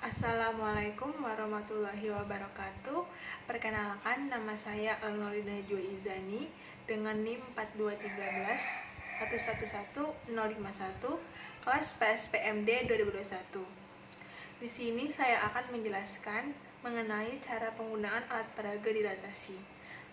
Assalamualaikum warahmatullahi wabarakatuh. Perkenalkan, nama saya Almaulida Najwa Izani dengan NIM 4213 111051 kelas PSPMD 2021. Di sini saya akan menjelaskan mengenai cara penggunaan alat peraga dilatasi.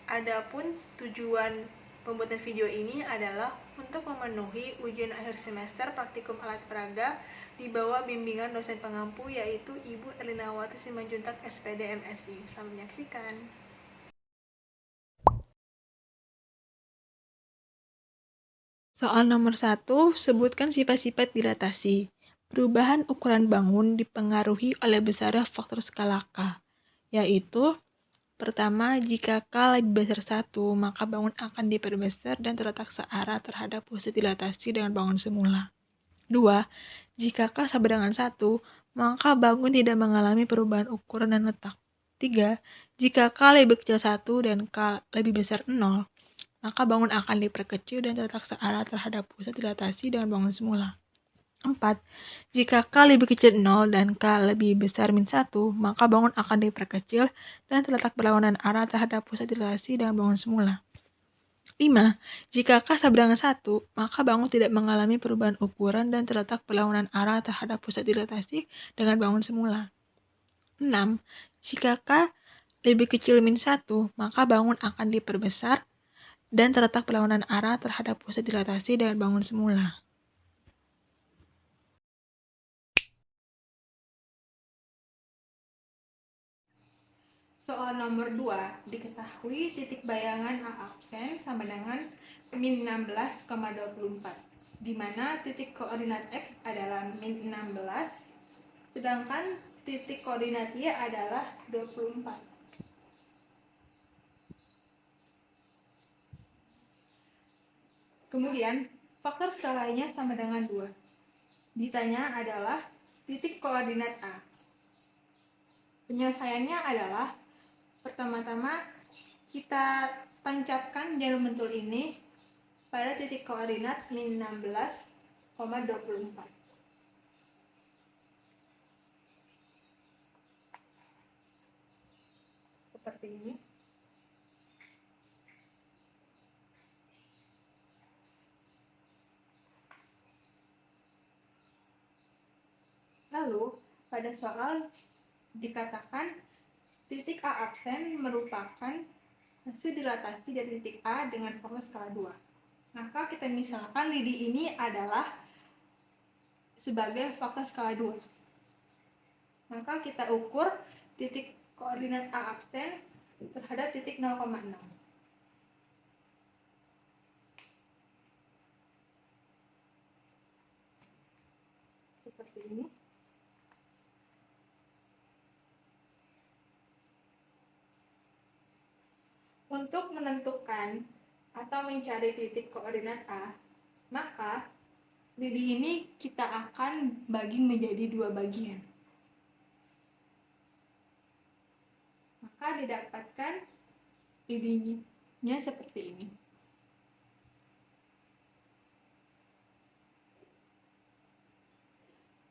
Adapun tujuan pembuatan video ini adalah untuk memenuhi ujian akhir semester praktikum alat peraga di bawah bimbingan dosen pengampu, yaitu Ibu Erlinawati Simanjuntak SPD MSI. Selamat menyaksikan. Soal nomor 1, sebutkan sifat-sifat dilatasi. Perubahan ukuran bangun dipengaruhi oleh besarnya faktor skala K, yaitu pertama, jika K lebih besar 1, maka bangun akan diperbesar dan terletak searah terhadap pusat dilatasi dengan bangun semula. 2. Jika K sama dengan 1, maka bangun tidak mengalami perubahan ukuran dan letak. 3. Jika K lebih kecil 1 dan K lebih besar 0, maka bangun akan diperkecil dan terletak searah terhadap pusat dilatasi dengan bangun semula. 4. Jika K lebih kecil 0 dan K lebih besar min 1, maka bangun akan diperkecil dan terletak berlawanan arah terhadap pusat dilatasi dengan bangun semula. 5. Jika K sama dengan 1, maka bangun tidak mengalami perubahan ukuran dan terletak berlawanan arah terhadap pusat dilatasi dengan bangun semula. 6. Jika K lebih kecil min 1, maka bangun akan diperbesar dan terletak berlawanan arah terhadap pusat dilatasi dengan bangun semula. Soal nomor 2, diketahui titik bayangan A absen sama dengan min 16,24, di mana titik koordinat X adalah min 16, sedangkan titik koordinat Y adalah 24. Kemudian, faktor skalanya sama dengan 2. Ditanya adalah titik koordinat A. Penyelesaiannya adalah pertama-tama kita tancapkan jarum pentul ini pada titik koordinat min 16,24. Seperti ini. Lalu, pada soal dikatakan titik A absen merupakan hasil dilatasi dari titik A dengan faktor skala 2. Maka kita misalkan lidi ini adalah sebagai faktor skala 2. Maka kita ukur titik koordinat A absen terhadap titik 0,6. Seperti ini. Untuk menentukan atau mencari titik koordinat A, maka lidi ini kita akan bagi menjadi 2 bagian. Maka didapatkan lidinya seperti ini.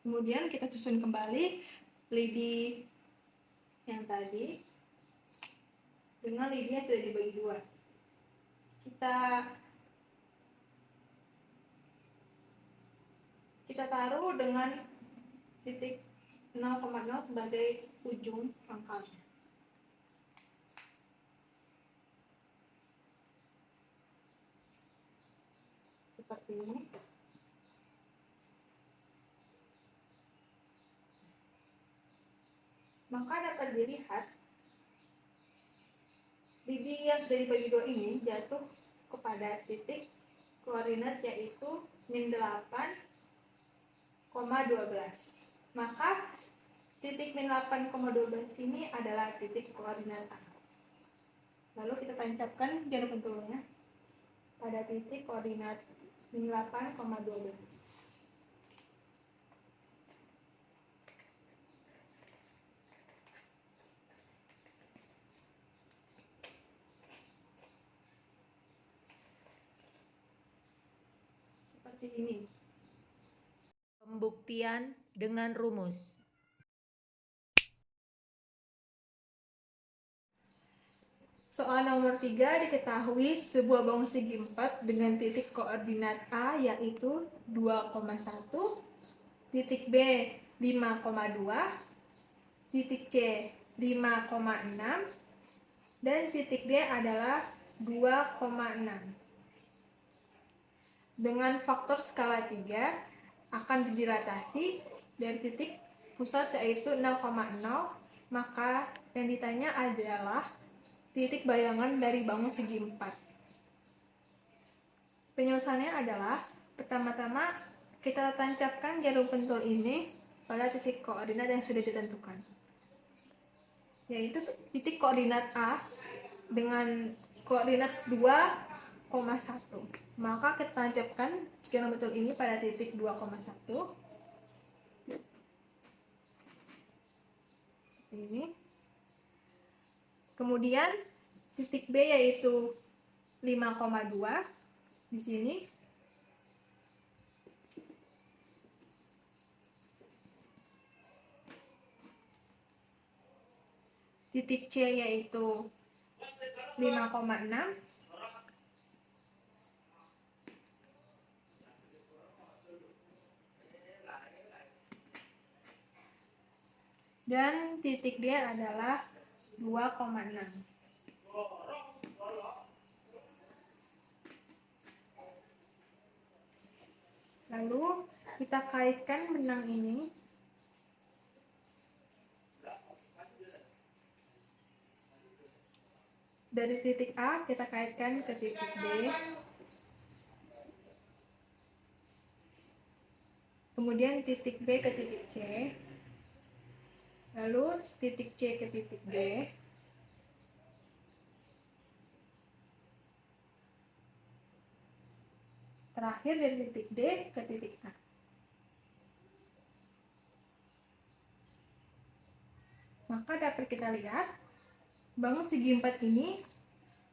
Kemudian kita susun kembali lidi yang tadi dengan lidinya sudah dibagi 2. Kita taruh dengan titik 0,0 sebagai ujung pangkalnya. Seperti ini. Maka dapat dilihat lidi yang sudah dibagi 2 ini jatuh kepada titik koordinat yaitu min 8,12. Maka titik min 8,12 ini adalah titik koordinat A. Lalu kita tancapkan jarum pentulnya pada titik koordinat min 8,12. Seperti ini. Pembuktian dengan rumus. Soal nomor 3 diketahui sebuah bangun segi 4 dengan titik koordinat A yaitu 2,1, titik B 5,2, titik C 5,6, dan titik D adalah 2,6. Dengan faktor skala 3 akan didilatasi dari titik pusat yaitu 0,0, maka yang ditanya adalah titik bayangan dari bangun segi 4. Penyelesaiannya adalah pertama-tama kita tancapkan jarum pentul ini pada titik koordinat yang sudah ditentukan, yaitu titik koordinat A dengan koordinat 2,1. Maka kita tancapkan jarum pentul ini pada titik 2,1 ini. Kemudian titik B yaitu 5,2 di sini. Titik C yaitu 5,6. Dan titik D adalah 2,6. Lalu kita kaitkan benang ini dari titik A kita kaitkan ke titik B, kemudian titik B ke titik C, lalu titik C ke titik D, terakhir dari titik D ke titik A. Maka dapat kita lihat bangun segi 4 ini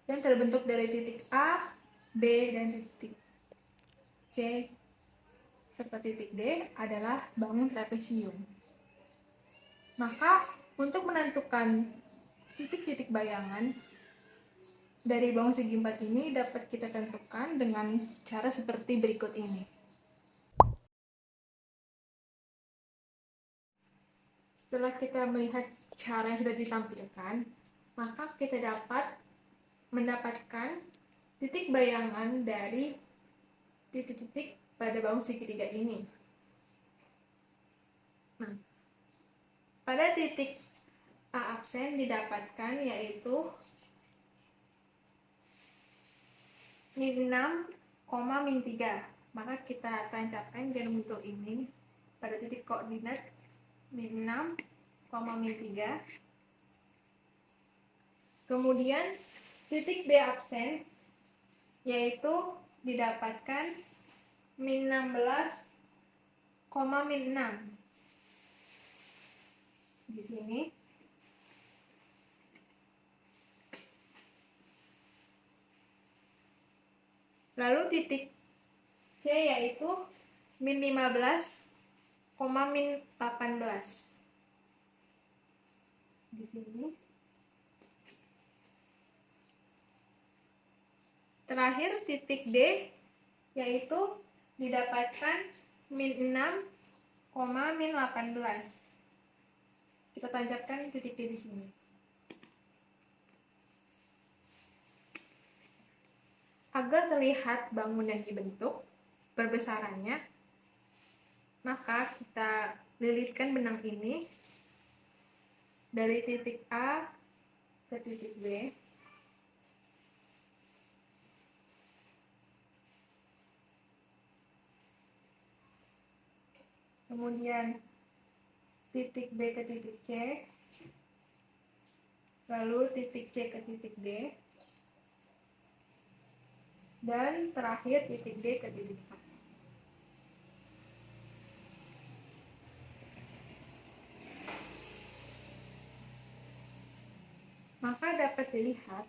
yang terbentuk dari titik A, B, dan titik C serta titik D adalah bangun trapesium. Maka untuk menentukan titik-titik bayangan dari bangun segi 4 ini dapat kita tentukan dengan cara seperti berikut ini. Setelah kita melihat cara yang sudah ditampilkan, maka kita dapat mendapatkan titik bayangan dari titik-titik pada bangun segitiga ini. Nah, pada titik A absen didapatkan yaitu min 6, min 3. Maka kita tancapkan jarum pentul ini pada titik koordinat min 6, min 3. Kemudian titik B absen yaitu didapatkan min 16, min 6 di sini. Lalu titik C yaitu min 15, min 18 di sini. Terakhir titik D yaitu didapatkan min 6, min 18. Kita tancapkan titik D di sini. Agar terlihat bangun yang dibentuk perbesarannya, maka kita lilitkan benang ini dari titik A ke titik B. Kemudian titik B ke titik C, lalu titik C ke titik D, dan terakhir titik D ke titik A. Maka dapat dilihat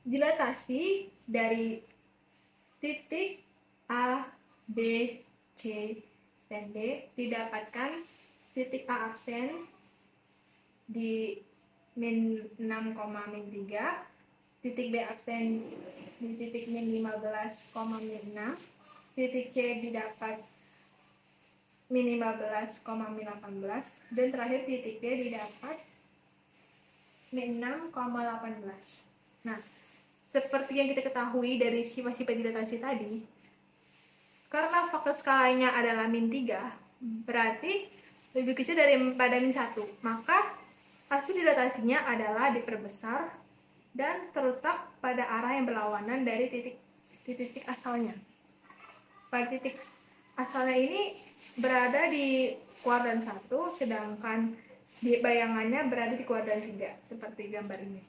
dilatasi dari titik A, B, C, dan D didapatkan titik A absen di min 6,-3, titik B absen di titik min 15,-6, titik C didapat min 15,-18, dan terakhir titik D didapat min 6,18. Nah, seperti yang kita ketahui dari sifat-sifat dilatasi tadi, karena faktor skalanya adalah min 3, berarti lebih kecil daripada min 1, maka hasil dilatasinya adalah diperbesar dan terletak pada arah yang berlawanan dari titik asalnya. Pada titik asalnya ini berada di kuadran 1, sedangkan di bayangannya berada di kuadran 3, seperti gambar ini.